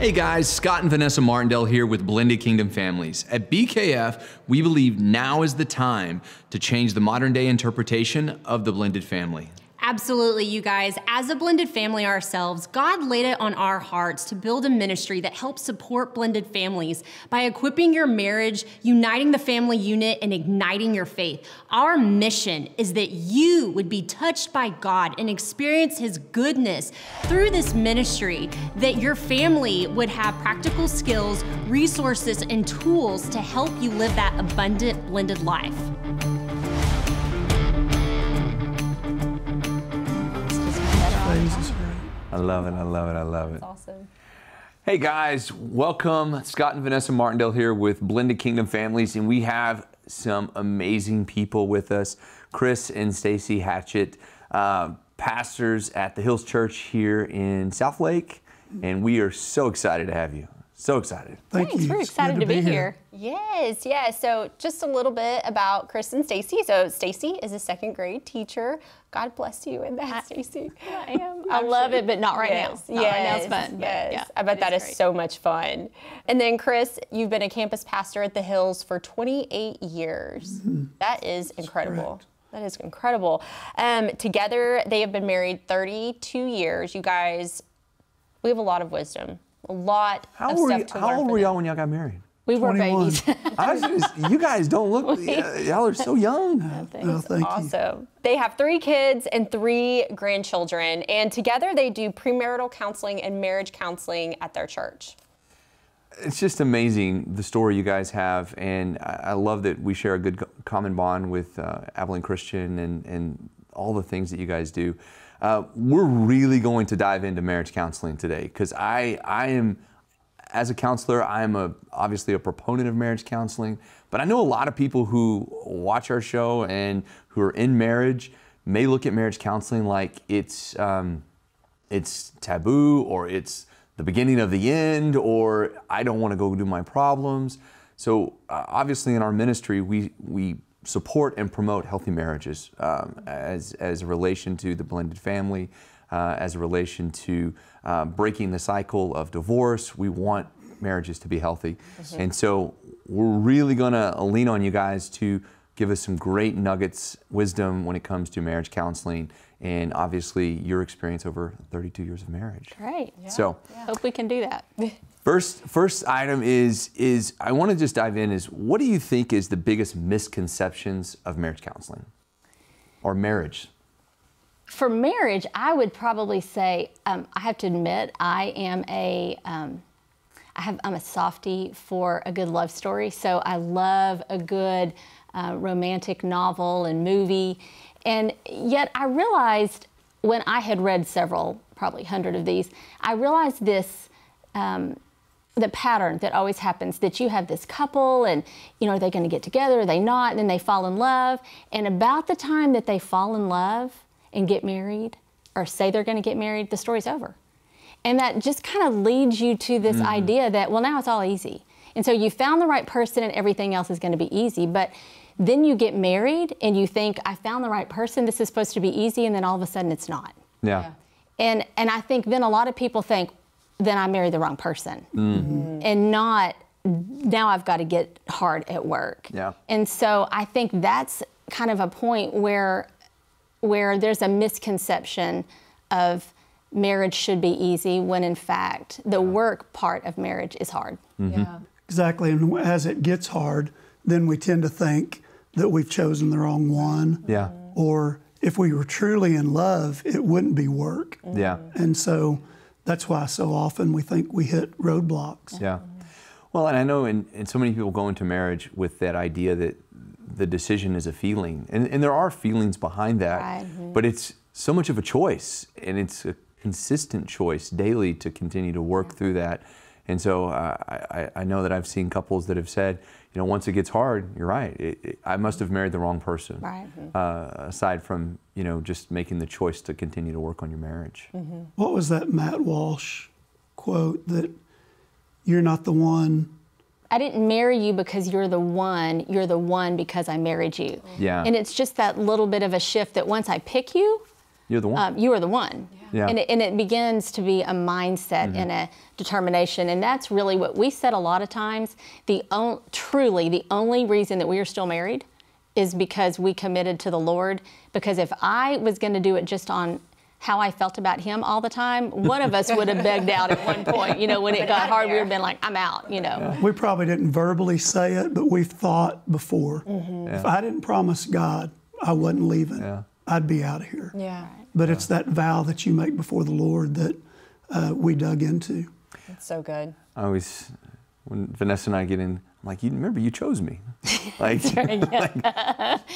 Hey guys, Scott and Vanessa Martindale here with Blended Kingdom Families. At BKF, we believe now is the time to change the modern day interpretation of the blended family. Absolutely, you guys. As a blended family ourselves, God laid it on our hearts to build a ministry that helps support blended families by equipping your marriage, uniting the family unit, and igniting your faith. Our mission is that you would be touched by God and experience His goodness through this ministry, that your family would have practical skills, resources, and tools to help you live that abundant blended life. I love it, I love it, I love it. That's awesome. Hey guys, welcome. Scott and Vanessa Martindale here with Blended Kingdom Families, and we have some amazing people with us. Chris and Stacie Hatchett, pastors at the Hills Church here in South Lake, and we are so excited to have you. So excited. Thanks. We're excited to be here. Yes. So just a little bit about Chris and Stacie. So Stacie is a second grade teacher. God bless you in that, Stacie. I am. I love it, but not right now. Not right now, it's fun. Yes. Yeah, I bet that is great. so much fun. And then Chris, you've been a campus pastor at the Hills for 28 years. Mm-hmm. That is incredible. That is incredible. Together, they have been married 32 years. You guys, we have a lot of wisdom. A lot of stuff to learn. How old were y'all when y'all got married? We 21. were babies. You guys don't look, y'all are so young. No, thank you. Awesome. They have 3 kids and 3 grandchildren, and together they do premarital counseling and marriage counseling at their church. It's just amazing the story you guys have, and I love that we share a good common bond with Abilene Christian and all the things that you guys do. We're really going to dive into marriage counseling today because I am, as a counselor, I am obviously a proponent of marriage counseling, but I know a lot of people who watch our show and who are in marriage may look at marriage counseling like it's taboo, or it's the beginning of the end, or I don't want to go do my problems. So obviously in our ministry, we support and promote healthy marriages as a relation to the blended family, as a relation to breaking the cycle of divorce. We want marriages to be healthy. Mm-hmm. And so we're really going to lean on you guys to give us some great nuggets, wisdom when it comes to marriage counseling, and obviously your experience over 32 years of marriage. Great. Yeah. So hope we can do that. First item is I want to just dive in is, what do you think is the biggest misconceptions of marriage counseling or marriage? For marriage, I would probably say, I have to admit, I'm a softie for a good love story. So I love a good romantic novel and movie. And yet I realized when I had read several, probably 100 of these, I realized this, the pattern that always happens, that you have this couple and, are they going to get together? Are they not? And then they fall in love. And about the time that they fall in love and get married, or say they're going to get married, the story's over. And that just kind of leads you to this idea that, well, now it's all easy. And so you found the right person and everything else is going to be easy. But then you get married and you think, I found the right person, this is supposed to be easy, and then all of a sudden it's not. Yeah. And I think then a lot of people think, then I married the wrong person. Mm-hmm. And not, now I've got to get hard at work. Yeah. And so I think that's kind of a point where there's a misconception of marriage should be easy, when in fact the work part of marriage is hard. Mm-hmm. Yeah. Exactly, and as it gets hard, then we tend to think that we've chosen the wrong one. Yeah. Or if we were truly in love, it wouldn't be work. Yeah. And so that's why so often we think we hit roadblocks. Yeah. Well, and I know and so many people go into marriage with that idea that the decision is a feeling. And there are feelings behind that, Right. but it's so much of a choice, and it's a consistent choice daily to continue to work through that. And so I know that I've seen couples that have said, once it gets hard, you're right, I must have married the wrong person. Right. Aside from, just making the choice to continue to work on your marriage. Mm-hmm. What was that Matt Walsh quote, that you're not the one? I didn't marry you because you're the one because I married you. Yeah. And it's just that little bit of a shift that once I pick you, You're the one. You are the one. Yeah. Yeah. And it begins to be a mindset and a determination. And that's really what we said a lot of times. Truly, the only reason that we are still married is because we committed to the Lord. Because if I was going to do it just on how I felt about him all the time, one of us would have begged out at one point. You know, when it got hard, we would have been like, I'm out, you know. We probably didn't verbally say it, but we've thought before. If I didn't promise God I wasn't leaving, I'd be out of here. Yeah. But it's that vow that you make before the Lord that we dug into. It's so good. I always, when Vanessa and I get in, I'm like, you remember you chose me. Like, just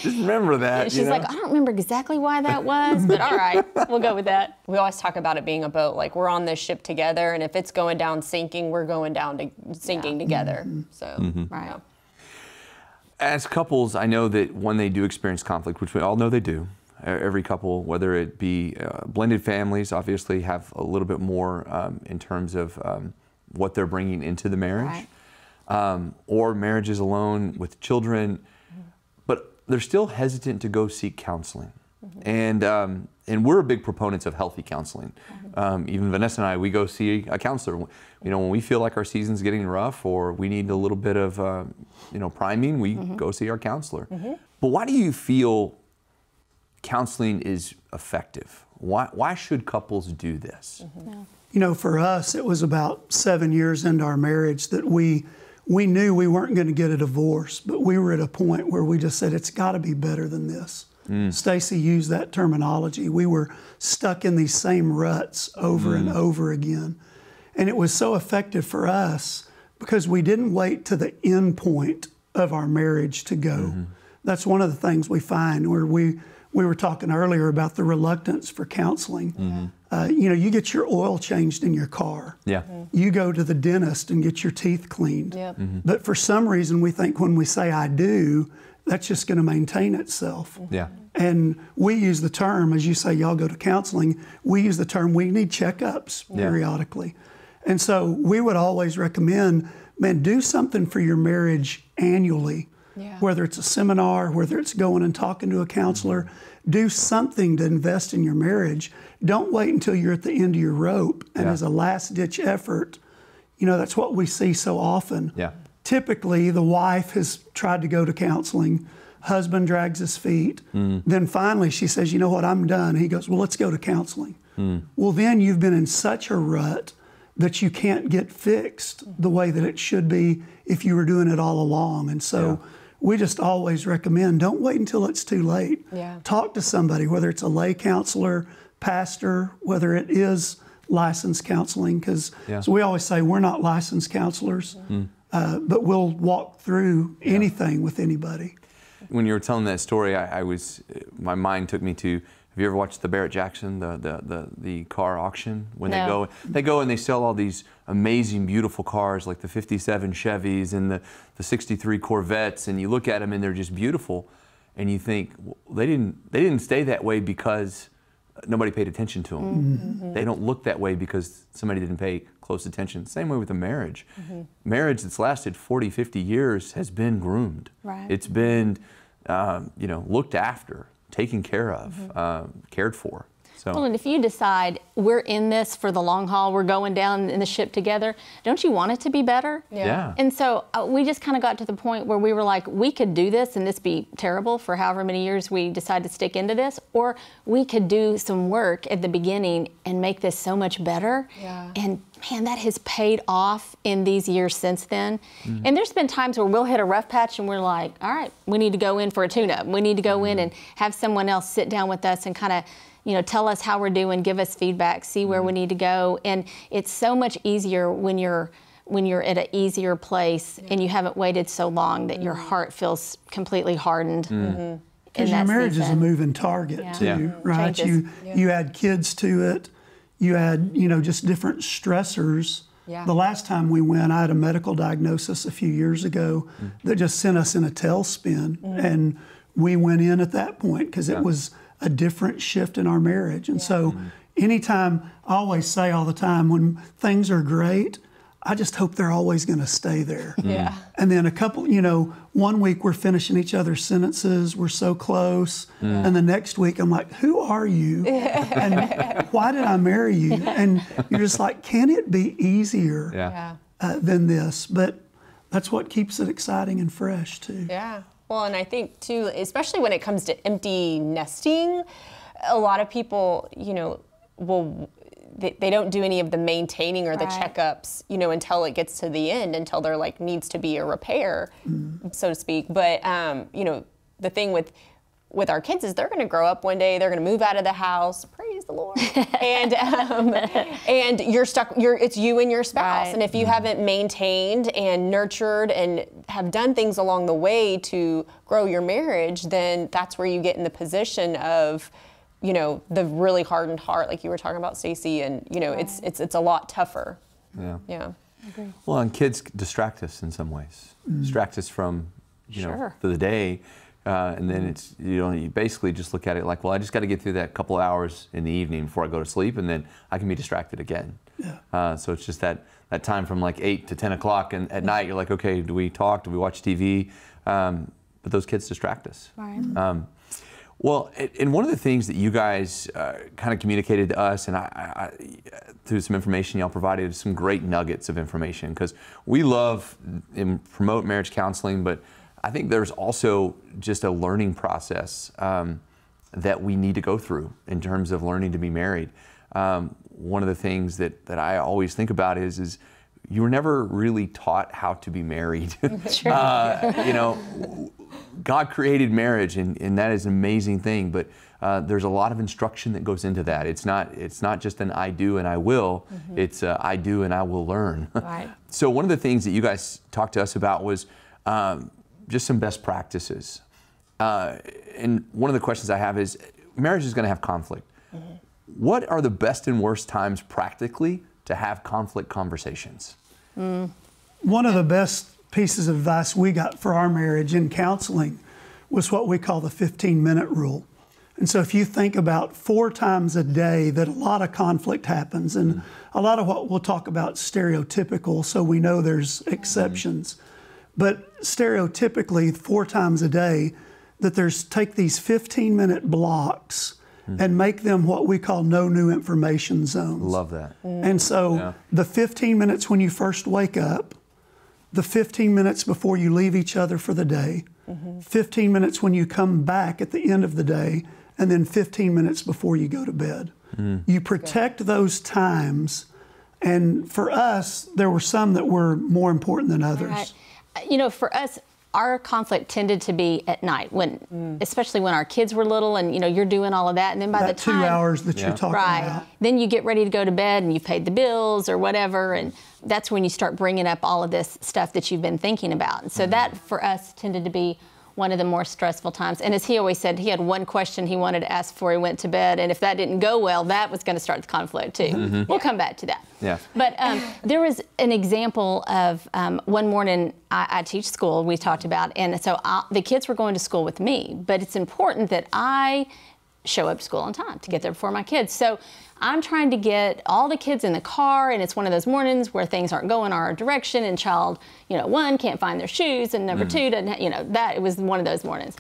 remember that. She's like, I don't remember exactly why that was, but all right, we'll go with that. We always talk about it being a boat. Like, we're on this ship together, and if it's going down sinking, we're going down to sinking together. So, Right. yeah. As couples, I know that when they do experience conflict, which we all know they do, every couple, whether it be blended families, obviously have a little bit more in terms of what they're bringing into the marriage. Right. Or marriages alone with children, but they're still hesitant to go seek counseling. And we're big proponents of healthy counseling. Even Vanessa and I, we go see a counselor. You know, when we feel like our season's getting rough or we need a little bit of, priming, we go see our counselor. But why do you feel counseling is effective? Why should couples do this? You know, for us, it was about 7 years into our marriage that we knew we weren't going to get a divorce, but we were at a point where we just said, it's got to be better than this. Stacie used that terminology. We were stuck in these same ruts over and over again. And it was so effective for us because we didn't wait to the end point of our marriage to go. That's one of the things we find where we were talking earlier about the reluctance for counseling. You get your oil changed in your car. Yeah. You go to the dentist and get your teeth cleaned. Yep. But for some reason, we think when we say I do, that's just going to maintain itself. Yeah. And we use the term, as you say, y'all go to counseling, we use the term we need checkups periodically. And so we would always recommend, man, do something for your marriage annually. Whether it's a seminar, whether it's going and talking to a counselor, do something to invest in your marriage. Don't wait until you're at the end of your rope. And as a last-ditch effort, that's what we see so often. Typically, the wife has tried to go to counseling. Husband drags his feet. Then finally, she says, you know what, I'm done. He goes, well, let's go to counseling. Well, then you've been in such a rut that you can't get fixed the way that it should be if you were doing it all along. And so we just always recommend, don't wait until it's too late. Talk to somebody, whether it's a lay counselor, pastor, whether it is licensed counseling, because so we always say we're not licensed counselors, but we'll walk through anything with anybody. When you were telling that story, my mind took me to, have you ever watched the Barrett-Jackson, the car auction? When they go and they sell all these amazing, beautiful cars like the 57 Chevys and the 63 Corvettes, and you look at them and they're just beautiful, and you think, well, they didn't stay that way because nobody paid attention to them. They don't look that way because somebody didn't pay close attention. Same way with a marriage. Marriage that's lasted 40, 50 years has been groomed. It's been, looked after, taken care of, cared for. So. Well, and if you decide we're in this for the long haul, we're going down in the ship together, don't you want it to be better? And so we just kind of got to the point where we were like, we could do this and this be terrible for however many years we decide to stick into this, or we could do some work at the beginning and make this so much better. And man, that has paid off in these years since then. And there's been times where we'll hit a rough patch and we're like, all right, we need to go in for a tune-up. We need to go in and have someone else sit down with us and kind of tell us how we're doing, give us feedback, see where we need to go. And it's so much easier when you're at an easier place and you haven't waited so long that your heart feels completely hardened. Because your marriage is a moving target too, right? You add kids to it, you add just different stressors. The last time we went, I had a medical diagnosis a few years ago that just sent us in a tailspin, and we went in at that point because it was a different shift in our marriage. And so anytime, I always say all the time, when things are great, I just hope they're always going to stay there. Yeah. And then a couple, you know, one week we're finishing each other's sentences, we're so close. And the next week I'm like, who are you? And why did I marry you? And you're just like, can it be easier than this? But that's what keeps it exciting and fresh too. Yeah. Well, and I think too, especially when it comes to empty nesting, a lot of people, you know, they don't do any of the maintaining or the checkups, you know, until it gets to the end, until there like needs to be a repair, so to speak. But you know, the thing with our kids is they're going to grow up one day, they're going to move out of the house, praise the Lord, and you're stuck. It's you and your spouse, and if you haven't maintained and nurtured and have done things along the way to grow your marriage, then that's where you get in the position of, you know, the really hardened heart, like you were talking about, Stacie, and you know, it's a lot tougher. Yeah. Yeah. Okay. Well, and kids distract us in some ways. Distract us from, you know, for the day, and then it's, you know, you basically just look at it like, well, I just got to get through that couple hours in the evening before I go to sleep, and then I can be distracted again. Yeah. So it's just that time from like 8 to 10 o'clock and at night, you're like, okay, do we talk? Do we watch TV? But those kids distract us. Right. Well, and one of the things that you guys kind of communicated to us, and I through some information y'all provided, some great nuggets of information, because we love and promote marriage counseling, but I think there's also just a learning process that we need to go through in terms of learning to be married. One of the things that I always think about is you were never really taught how to be married. You know, God created marriage, and that is an amazing thing, but there's a lot of instruction that goes into that. It's not just an I do and I will, it's I do and I will learn. Right. So one of the things that you guys talked to us about was just some best practices. And one of the questions I have is, marriage is going to have conflict. What are the best and worst times practically to have conflict conversations? One of the best pieces of advice we got for our marriage in counseling was what we call the 15-minute rule. And so if you think about 4 times a day that a lot of conflict happens, and a lot of what we'll talk about is stereotypical, so we know there's exceptions. But stereotypically, 4 times a day, that take these 15-minute blocks and make them what we call no new information zones. Love that. And so the 15 minutes when you first wake up, the 15 minutes before you leave each other for the day, 15 minutes when you come back at the end of the day, and then 15 minutes before you go to bed. You protect those times, and for us, there were some that were more important than others. Right. You know, for us, our conflict tended to be at night, when, especially when our kids were little, and you know, you're doing all of that, and then by that the time 2 hours that you're talking about, then you get ready to go to bed, and you've paid the bills or whatever, and that's when you start bringing up all of this stuff that you've been thinking about. And so that for us tended to be one of the more stressful times. And as he always said, he had one question he wanted to ask before he went to bed, and if that didn't go well, that was going to start the conflict too. We'll come back to that. Yeah. But there was an example of one morning I teach school, we talked about, and so the kids were going to school with me, but it's important that I show up to school on time to get there before my kids. So I'm trying to get all the kids in the car, and it's one of those mornings where things aren't going our direction, and child, you know, 1 can't find their shoes, and number 2 doesn't, you know, it was one of those mornings.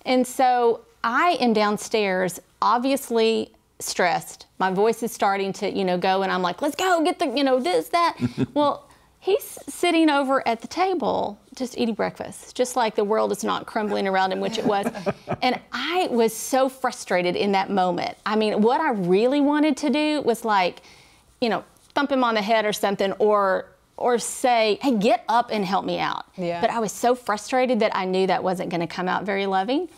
And so I am downstairs, obviously stressed. My voice is starting to, you know, go, and I'm like, let's go, get the, you know, this, that. Well, he's sitting over at the table just eating breakfast, just like the world is not crumbling around him, which it was. And I was so frustrated in that moment. I mean, what I really wanted to do was like, you know, thump him on the head or something, or say, hey, get up and help me out. Yeah. But I was so frustrated that I knew that wasn't going to come out very loving.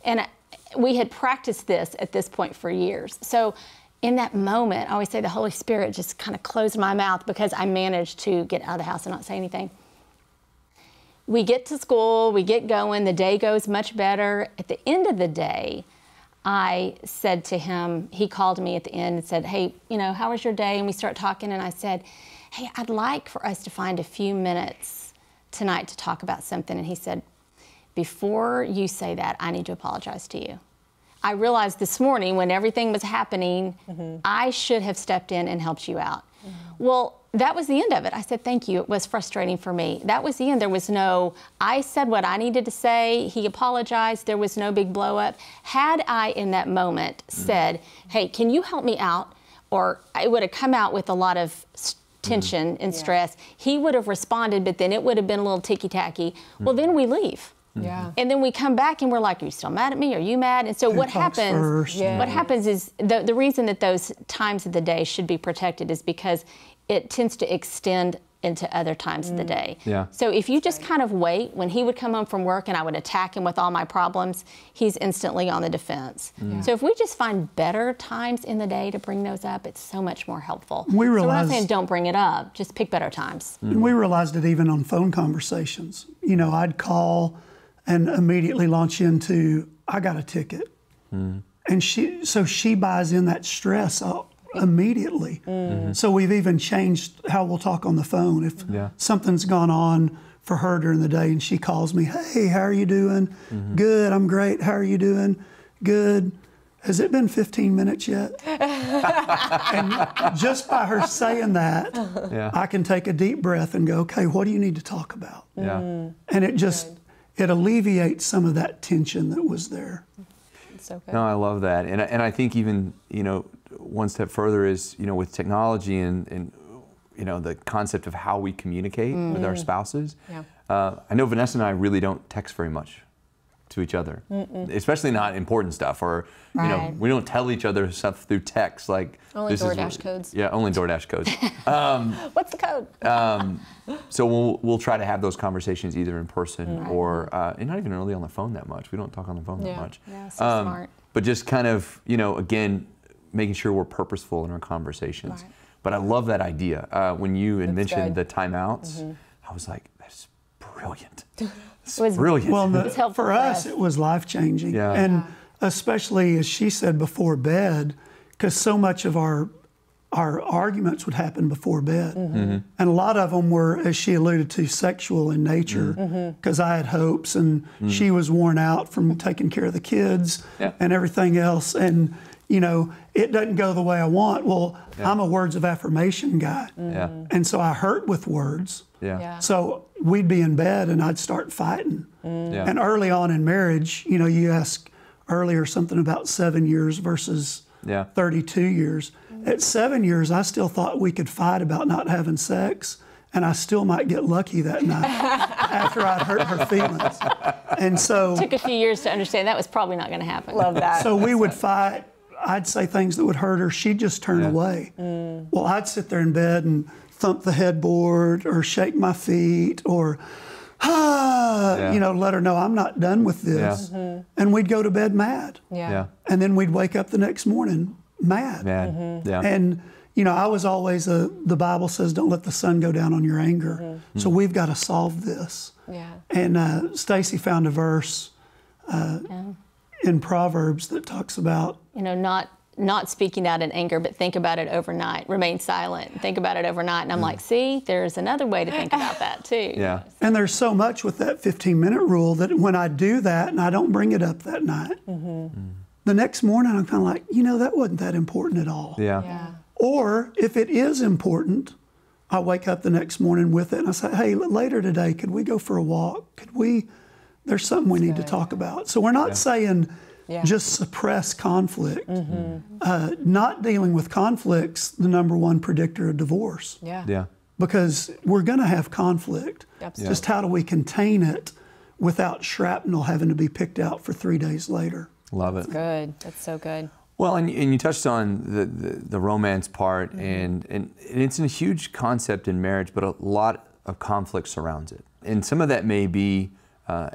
And we had practiced this at this point for years. So in that moment, I always say the Holy Spirit just kind of closed my mouth, because I managed to get out of the house and not say anything. We get to school, we get going, the day goes much better. At the end of the day, I said to him, he called me at the end and said, hey, you know, how was your day? And we start talking, and I said, hey, I'd like for us to find a few minutes tonight to talk about something. And he said, before you say that, I need to apologize to you. I realized this morning when everything was happening, I should have stepped in and helped you out. Well, that was the end of it. I said, thank you. It was frustrating for me. That was the end. There was no, I said what I needed to say. He apologized. There was no big blow up. Had I in that moment said, hey, can you help me out? Or it would have come out with a lot of tension and stress. He would have responded, but then it would have been a little ticky-tacky. Well, then we leave. Yeah. And then we come back and we're like, are you still mad at me? Are you mad? And so what happens, what happens is the reason that those times of the day should be protected is because it tends to extend into other times of the day. Yeah. So if you just kind of wait, when he would come home from work and I would attack him with all my problems, he's instantly on the defense. So if we just find better times in the day to bring those up, it's so much more helpful. We so we're not realize- saying don't bring it up, just pick better times. And we realized it even on phone conversations. You know, I'd call and immediately launch into, I got a ticket. And she buys in that stress immediately. So we've even changed how we'll talk on the phone. If something's gone on for her during the day and she calls me, hey, how are you doing? Good, I'm great. How are you doing? Good. Has it been 15 minutes yet? And just by her saying that, I can take a deep breath and go, okay, what do you need to talk about? And it just, it alleviates some of that tension that was there. It's so good. No, I love that. And I think even, you know, one step further is, you know, with technology and you know, the concept of how we communicate with our spouses. I know Vanessa and I really don't text very much to each other, especially not important stuff, or you know, we don't tell each other stuff through text like Only DoorDash codes. Yeah, only DoorDash codes. What's the code? So we'll try to have those conversations either in person or and not even really on the phone that much. We don't talk on the phone that much. Yeah, so smart. But just kind of, you know, again, making sure we're purposeful in our conversations. But I love that idea. When you had mentioned the timeouts, I was like, that's brilliant. It's brilliant. Well, for us, it was life-changing. And especially, as she said, before bed, because so much of our arguments would happen before bed. And a lot of them were, as she alluded to, sexual in nature, because I had hopes and she was worn out from taking care of the kids and everything else. And, you know, it doesn't go the way I want. Well, I'm a words of affirmation guy. And so I hurt with words. So we'd be in bed and I'd start fighting. And early on in marriage, you know, you asked earlier something about 7 years versus 32 years. At 7 years, I still thought we could fight about not having sex, and I still might get lucky that night after I'd hurt her feelings. And so It took a few years to understand that was probably not going to happen. Love that. So we would fight. I'd say things that would hurt her. She'd just turn away. Well, I'd sit there in bed and thump the headboard or shake my feet or, you know, let her know I'm not done with this. And we'd go to bed mad. And then we'd wake up the next morning mad. And, you know, I was always the Bible says, don't let the sun go down on your anger. So we've got to solve this. And Stacie found a verse in Proverbs that talks about, you know, not speaking out in anger, but think about it overnight. Remain silent. Think about it overnight. And I'm like, see, there's another way to think about that too. And there's so much with that 15-minute rule that when I do that and I don't bring it up that night, the next morning I'm kind of like, you know, that wasn't that important at all. Or if it is important, I wake up the next morning with it and I say, hey, later today, could we go for a walk? There's something we need to talk about. So we're not saying just suppress conflict. Not dealing with conflict's the number one predictor of divorce. Because we're going to have conflict. Just how do we contain it without shrapnel having to be picked out for 3 days later? Love it. That's good. That's so good. Well, and you touched on the romance part, and it's a huge concept in marriage, but a lot of conflict surrounds it. And some of that may be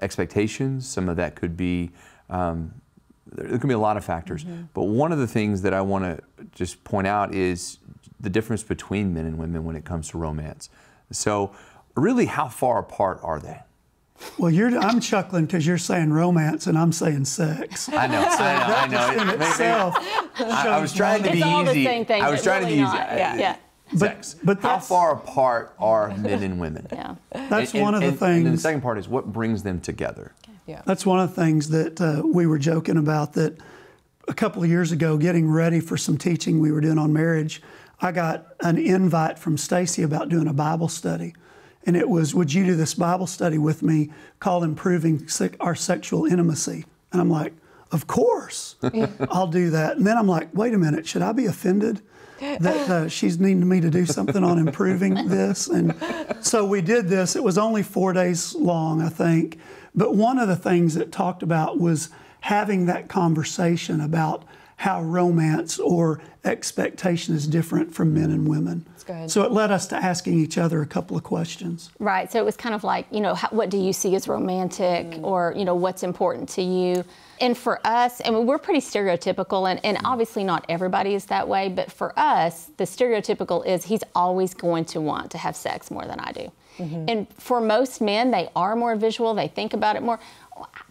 expectations, some of that could be, there could be a lot of factors. But one of the things that I want to just point out is the difference between men and women when it comes to romance. So really, how far apart are they? Well, I'm chuckling because you're saying romance and I'm saying sex. I know, I know. In itself, I was trying to be it's all the easy. same thing, I was but trying really to be not. easy. Sex. But how far apart are men and women? That's one of the things. And then the second part is what brings them together. That's one of the things that we were joking about, that a couple of years ago, getting ready for some teaching we were doing on marriage, I got an invite from Stacie about doing a Bible study. And it was, would you do this Bible study with me called Improving Our Sexual Intimacy? And I'm like, of course, I'll do that. And then I'm like, wait a minute, should I be offended that she's needing me to do something on improving this? And so we did this. It was only 4 days long, I think. But one of the things it talked about was having that conversation about how romance or expectation is different from men and women. That's good. So it led us to asking each other a couple of questions. Right. So it was kind of like, what do you see as romantic, or, what's important to you? And for us, and we're pretty stereotypical, and obviously not everybody is that way, but for us, the stereotypical is he's always going to want to have sex more than I do. And for most men, they are more visual, they think about it more.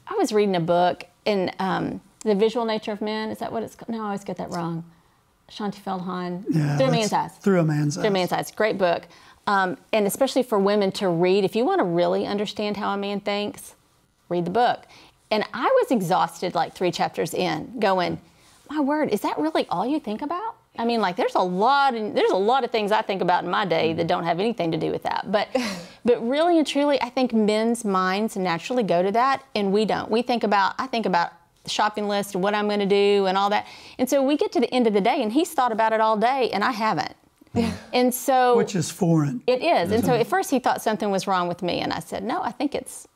I was reading a book in The Visual Nature of Men, is that what it's called? No, I always get that wrong. Shanti Feldhahn. Yeah, Through a Man's Eyes. Through a Man's Eyes. Through a Man's Eyes. Great book. And especially for women to read, if you want to really understand how a man thinks, read the book. And I was exhausted like 3 chapters in, going, my word, is that really all you think about? I mean, like, there's a lot of things I think about in my day that don't have anything to do with that. But really and truly, I think men's minds naturally go to that, and we don't. I think about the shopping list, what I'm going to do, and all that. And so we get to the end of the day, and he's thought about it all day, and I haven't. And so, which is foreign. It is. And so at first he thought something was wrong with me, and I said, no, I think it's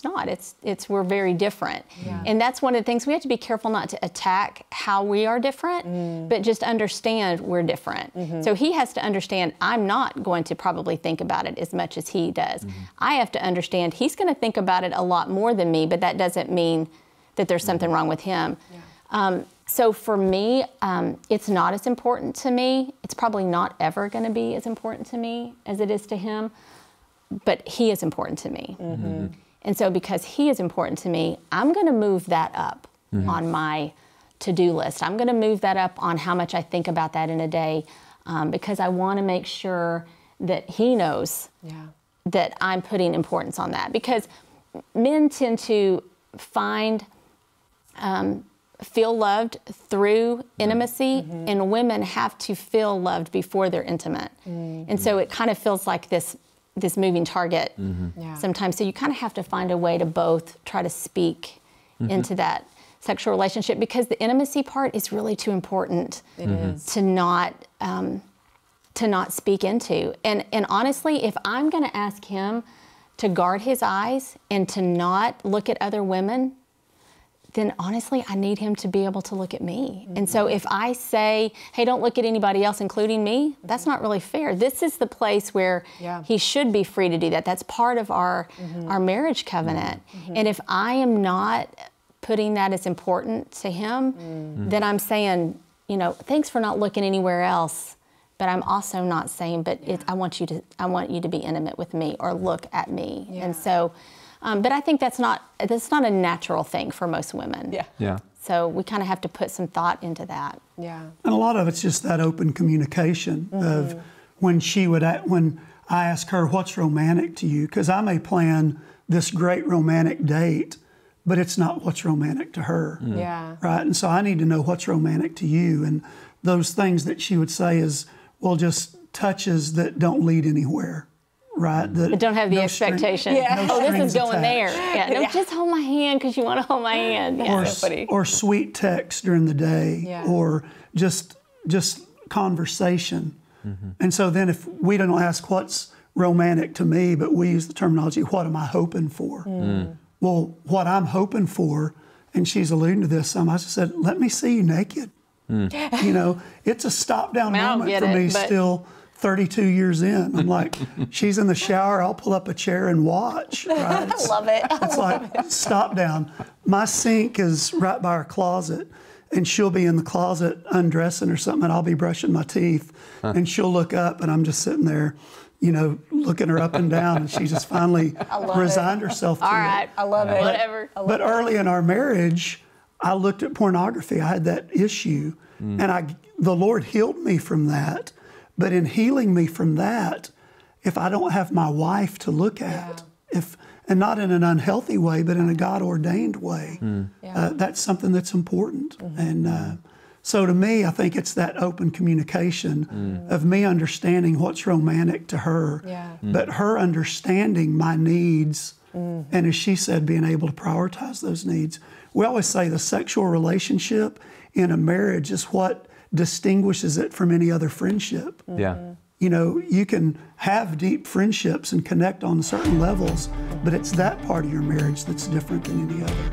not. It's we're very different. Yeah. And that's one of the things we have to be careful not to attack how we are different, but just understand we're different. So he has to understand I'm not going to probably think about it as much as he does. I have to understand he's going to think about it a lot more than me, but that doesn't mean that there's something wrong with him. Yeah. So for me, it's not as important to me. It's probably not ever going to be as important to me as it is to him, but he is important to me. And so because he is important to me, I'm going to move that up on my to-do list. I'm going to move that up on how much I think about that in a day, because I want to make sure that he knows that I'm putting importance on that. Because men tend to feel loved through intimacy, and women have to feel loved before they're intimate. And so it kind of feels like this moving target sometimes. So you kind of have to find a way to both try to speak into that sexual relationship, because the intimacy part is really too important to not speak into. And honestly, if I'm going to ask him to guard his eyes and to not look at other women, then honestly, I need him to be able to look at me. And so if I say, hey, don't look at anybody else, including me, that's not really fair. This is the place where he should be free to do that. That's part of our marriage covenant. And if I am not putting that as important to him, then I'm saying, thanks for not looking anywhere else, but I'm also not saying, but I want you to be intimate with me or look at me. And so, but I think that's not a natural thing for most women. Yeah. So we kind of have to put some thought into that. Yeah. And a lot of it's just that open communication of when I ask her, what's romantic to you? Because I may plan this great romantic date, but it's not what's romantic to her. Yeah. Right? And so I need to know what's romantic to you. And those things that she would say is, well, just touches that don't lead anywhere. Right, but don't have the expectation. This is going there. No, just hold my hand because you want to hold my hand. Or sweet text during the day, or just conversation. And so then if we don't ask what's romantic to me, but we use the terminology, what am I hoping for? Well, what I'm hoping for, and she's alluding to this some, I just said, let me see you naked. It's a stop-down moment for me still. 32 years in, I'm like, she's in the shower, I'll pull up a chair and watch. Right? I love it. It's like, stop down. My sink is right by our closet, and she'll be in the closet undressing or something, and I'll be brushing my teeth, and she'll look up, and I'm just sitting there, looking her up and down, and she just finally resigned herself to it. All right, I love it. Whatever. But early in our marriage, I looked at pornography. I had that issue, and the Lord healed me from that. But in healing me from that, if I don't have my wife to look at, and not in an unhealthy way, but in a God-ordained way, that's something that's important. And So to me, I think it's that open communication of me understanding what's romantic to her, but her understanding my needs, and as she said, being able to prioritize those needs. We always say the sexual relationship in a marriage is what distinguishes it from any other friendship. Yeah. You know, you can have deep friendships and connect on certain levels, but it's that part of your marriage that's different than any other.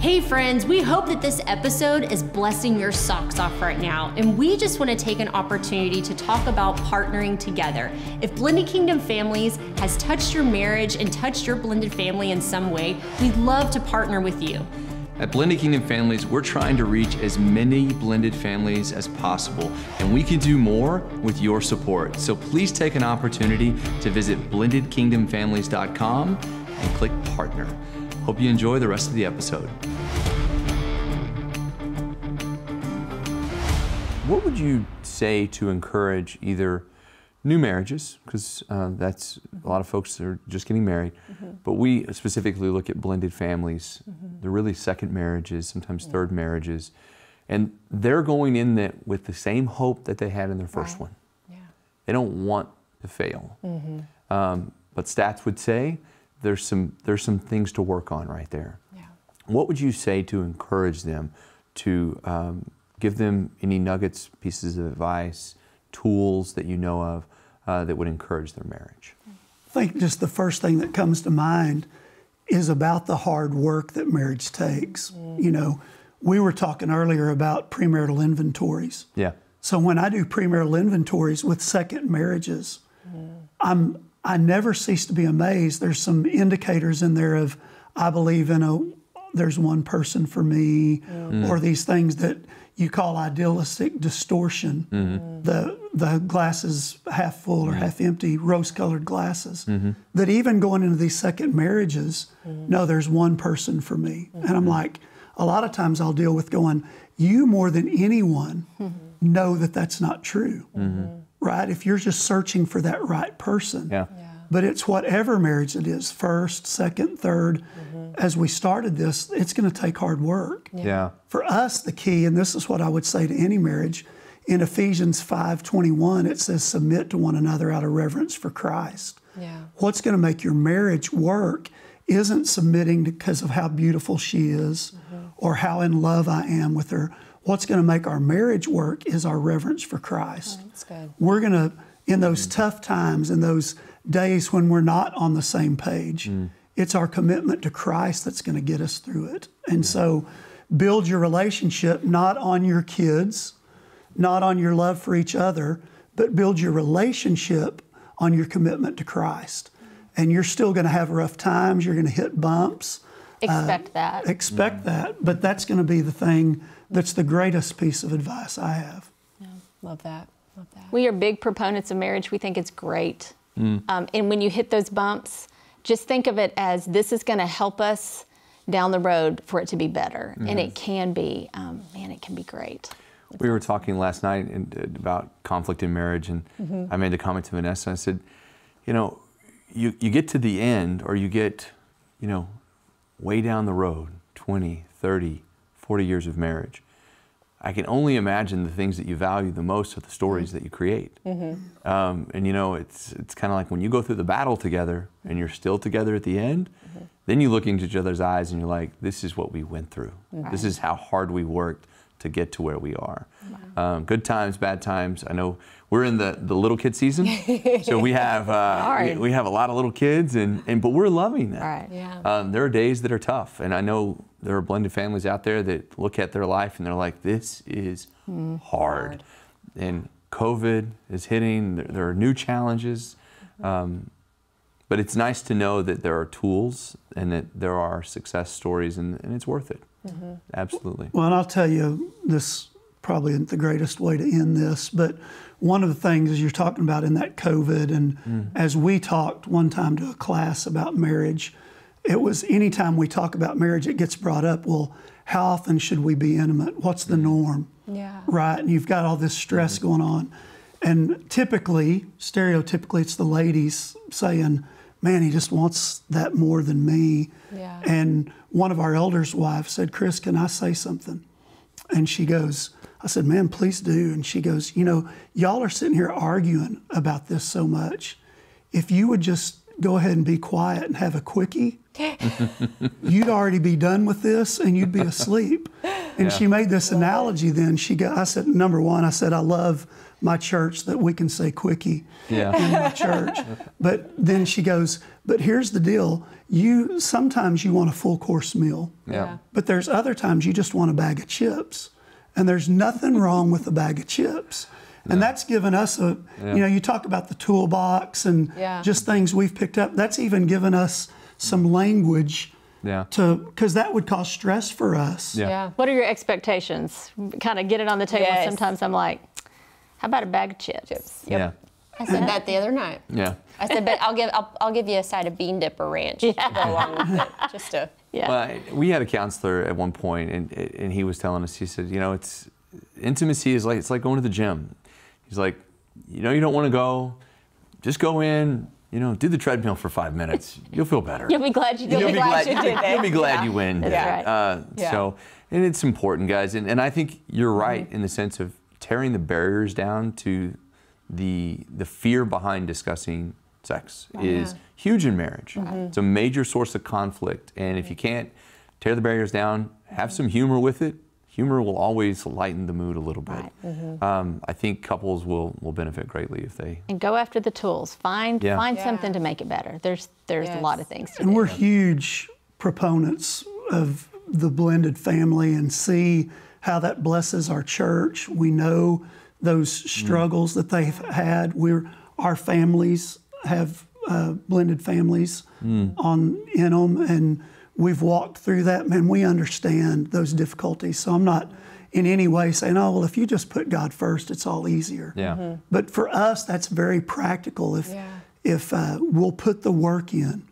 Hey friends, we hope that this episode is blessing your socks off right now, and we just want to take an opportunity to talk about partnering together. If Blended Kingdom Families has touched your marriage and touched your blended family in some way, we'd love to partner with you. At Blended Kingdom Families, we're trying to reach as many blended families as possible, and we can do more with your support. So please take an opportunity to visit blendedkingdomfamilies.com and click partner. Hope you enjoy the rest of the episode. What would you say to encourage either new marriages, because that's a lot of folks are just getting married, but we specifically look at blended families. They're really second marriages, sometimes third marriages, and they're going in that with the same hope that they had in their first one. They don't want to fail. But stats would say there's some things to work on right there. What would you say to encourage them, to give them any nuggets, pieces of advice, tools that you know of that would encourage their marriage? I think just the first thing that comes to mind is about the hard work that marriage takes. You know, we were talking earlier about premarital inventories. Yeah. So when I do premarital inventories with second marriages, I never cease to be amazed. There's some indicators in there of, I believe in there's one person for me, or these things that you call idealistic distortion. The glasses half full or half empty, rose-colored glasses. That even going into these second marriages, no, there's one person for me. And I'm like, a lot of times I'll deal with going, you more than anyone know that that's not true, right? If you're just searching for that right person. But it's whatever marriage it is, first, second, third. As we started this, it's going to take hard work. For us, the key, and this is what I would say to any marriage, in Ephesians 5:21, it says, submit to one another out of reverence for Christ. What's going to make your marriage work isn't submitting because of how beautiful she is or how in love I am with her. What's going to make our marriage work is our reverence for Christ. That's good. We're going to, in those tough times, in those days when we're not on the same page, it's our commitment to Christ that's going to get us through it. And so build your relationship not on your kids, not on your love for each other, but build your relationship on your commitment to Christ. And you're still going to have rough times. You're going to hit bumps. Expect that. Expect that. But that's going to be the thing that's the greatest piece of advice I have. Love that. Love that. We are big proponents of marriage. We think it's great. And when you hit those bumps, just think of it as this is going to help us down the road for it to be better. And it can be, man, it can be great. We were talking last night about conflict in marriage, and I made the comment to Vanessa. I said, you know, you get to the end, or you get, you know, way down the road, 20, 30, 40 years of marriage. I can only imagine the things that you value the most are the stories that you create. And you know, it's kind of like when you go through the battle together and you're still together at the end, then you look into each other's eyes and you're like, this is what we went through. This is how hard we worked to get to where we are. Good times, bad times. I know we're in the little kid season, so we have we have a lot of little kids, but we're loving that. There are days that are tough, and I know there are blended families out there that look at their life and they're like, this is hard. And COVID is hitting. There are new challenges, but it's nice to know that there are tools and that there are success stories, and it's worth it. Absolutely. Well, and I'll tell you, this probably isn't the greatest way to end this, but one of the things as you're talking about in that COVID, and as we talked one time to a class about marriage, it was anytime we talk about marriage, it gets brought up, well, how often should we be intimate? What's the norm? Right? And you've got all this stress going on. And typically, stereotypically, it's the ladies saying, man, he just wants that more than me. Yeah. And one of our elders' wives said, Chris, can I say something? And she goes, I said, man, please do. And she goes, you know, y'all are sitting here arguing about this so much. If you would just go ahead and be quiet and have a quickie, you'd already be done with this and you'd be asleep. And she made this analogy then. I said, number one, I said, I love my church that we can say quickie in my church. But then she goes, but here's the deal. Sometimes you want a full course meal, but there's other times you just want a bag of chips. And there's nothing wrong with a bag of chips. And that's given us you know, you talk about the toolbox and just things we've picked up. That's even given us some language because that would cause stress for us. What are your expectations? Kind of get it on the table. Yes. Sometimes I'm like, how about a bag of chips? I said that the other night. I said, but I'll give you a side of bean dip or ranch to go along with it, just to. Well, we had a counselor at one point, and he was telling us. He said, you know, intimacy is like, it's like going to the gym. He's like, you know, you don't want to go, just go in, you know, do the treadmill for 5 minutes. You'll feel better. You'll be glad you did. You'll be glad you did that. You'll be glad you win. That's right. So, and it's important, guys. And I think you're right in the sense of tearing the barriers down to the fear behind discussing sex is huge in marriage. It's a major source of conflict. And if you can't tear the barriers down, have some humor with it. Humor will always lighten the mood a little bit. I think couples will benefit greatly if they... And go after the tools. Find something to make it better. There's a lot of things to do. And we're huge proponents of the blended family and see how that blesses our church. We know those struggles that they've had. Our families have blended families in them, and we've walked through that. Man, we understand those difficulties. So I'm not in any way saying, oh, well, if you just put God first, it's all easier. But for us, that's very practical. If we'll put the work in,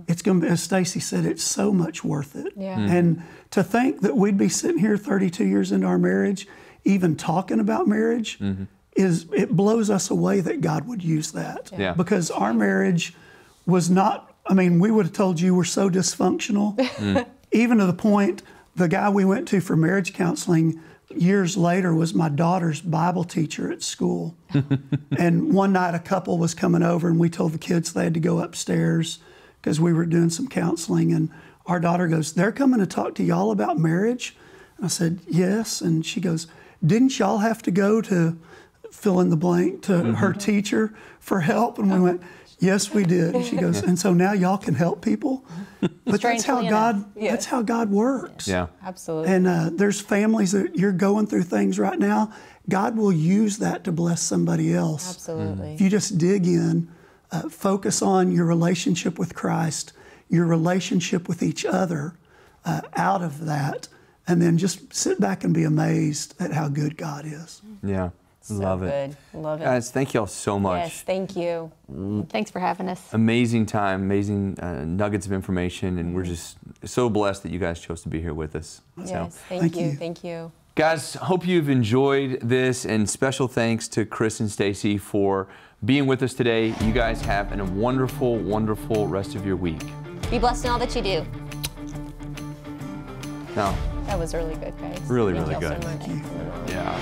it's going to be, as Stacie said, it's so much worth it. And to think that we'd be sitting here 32 years into our marriage, even talking about marriage, it blows us away that God would use that. Because our marriage was not, I mean, we would have told you we're so dysfunctional, even to the point, the guy we went to for marriage counseling years later was my daughter's Bible teacher at school. And one night a couple was coming over and we told the kids they had to go upstairs because we were doing some counseling, and our daughter goes, they're coming to talk to y'all about marriage? And I said, yes. And she goes, didn't y'all have to go to fill in the blank to her teacher for help? And we went, yes, we did. And she goes, and so now y'all can help people? But that's how God works. Absolutely. And there's families that you're going through things right now. God will use that to bless somebody else. Absolutely. If you just dig in, focus on your relationship with Christ, your relationship with each other out of that, and then just sit back and be amazed at how good God is. Love it. Love it. Guys, thank you all so much. Yes, thank you. Thanks for having us. Amazing time, amazing nuggets of information, and we're just so blessed that you guys chose to be here with us. Yes, thank you. Thank you. Guys, hope you've enjoyed this, and special thanks to Chris and Stacie for being with us today. You guys have a wonderful, wonderful rest of your week. Be blessed in all that you do. No. That was really good, guys. Really, Thank really you good. So much. Yeah.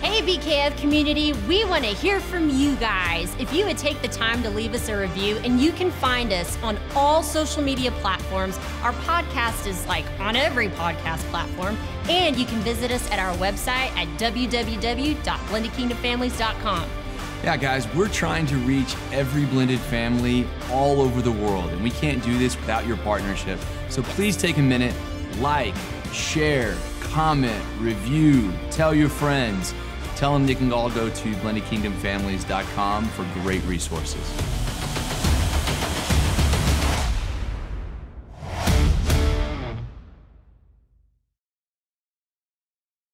Hey BKF community, we want to hear from you guys. If you would take the time to leave us a review, and you can find us on all social media platforms. Our podcast is like on every podcast platform, and you can visit us at our website at www.blendedkingdomfamilies.com. Yeah, guys, we're trying to reach every blended family all over the world, and we can't do this without your partnership. So please take a minute, like, share, comment, review, tell your friends. Tell them they can all go to blendedkingdomfamilies.com for great resources.